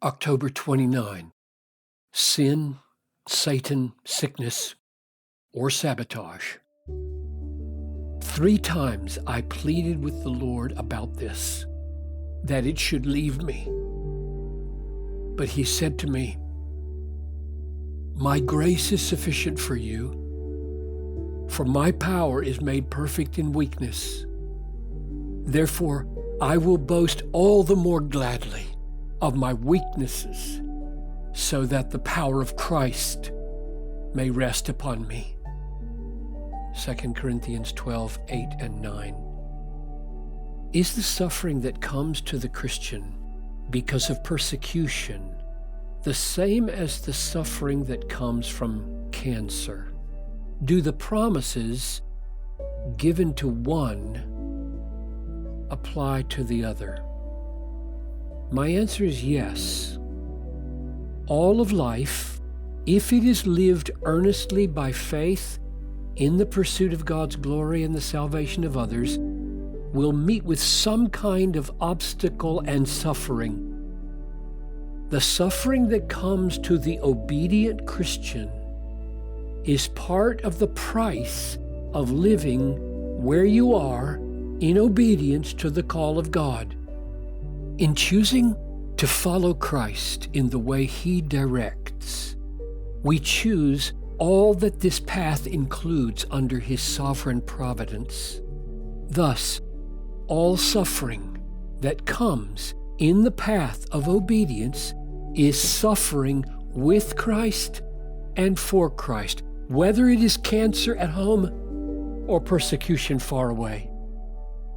October 29. Sin, Satan, sickness, or sabotage. 3 times I pleaded with the Lord about this, that it should leave me. But He said to me, "My grace is sufficient for you, for my power is made perfect in weakness. Therefore, I will boast all the more gladly of my weaknesses, so that the power of Christ may rest upon me." 2 Corinthians 12:8 and 9. Is the suffering that comes to the Christian because of persecution the same as the suffering that comes from cancer? Do the promises given to one apply to the other? My answer is yes. All of life, if it is lived earnestly by faith in the pursuit of God's glory and the salvation of others, will meet with some kind of obstacle and suffering. The suffering that comes to the obedient Christian is part of the price of living where you are in obedience to the call of God. In choosing to follow Christ in the way He directs, we choose all that this path includes under His sovereign providence. Thus, all suffering that comes in the path of obedience is suffering with Christ and for Christ, whether it is cancer at home or persecution far away.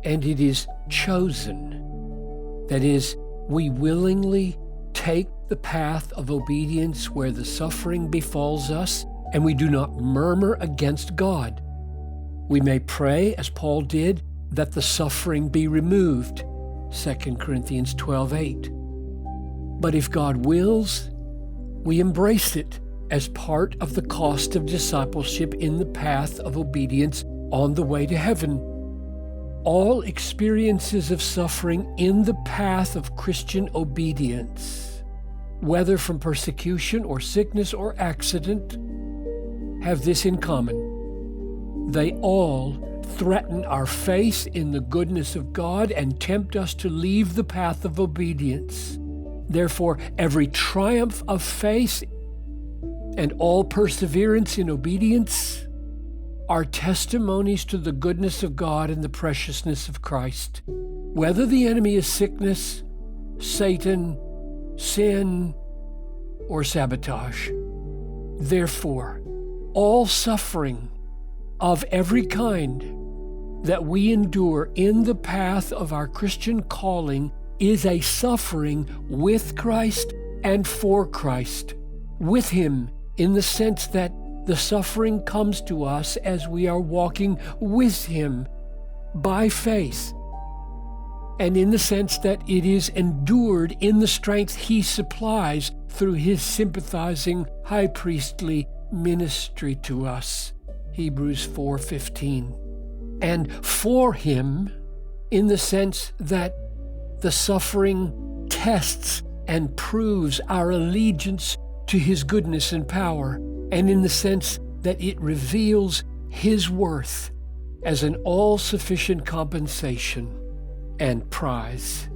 And it is chosen. That is, we willingly take the path of obedience where the suffering befalls us, and we do not murmur against God. We may pray, as Paul did, that the suffering be removed, 2 Corinthians 12:8. But if God wills, we embrace it as part of the cost of discipleship in the path of obedience on the way to heaven. All experiences of suffering in the path of Christian obedience, whether from persecution or sickness or accident, have this in common. They all threaten our faith in the goodness of God and tempt us to leave the path of obedience. Therefore, every triumph of faith and all perseverance in obedience are testimonies to the goodness of God and the preciousness of Christ. Whether the enemy is sickness, Satan, sin, or sabotage. Therefore, all suffering of every kind that we endure in the path of our Christian calling is a suffering with Christ and for Christ. With Him, in the sense that the suffering comes to us as we are walking with Him by faith, and in the sense that it is endured in the strength He supplies through His sympathizing high priestly ministry to us, Hebrews 4:15. And for Him, in the sense that the suffering tests and proves our allegiance to His goodness and power, and in the sense that it reveals His worth as an all-sufficient compensation and prize.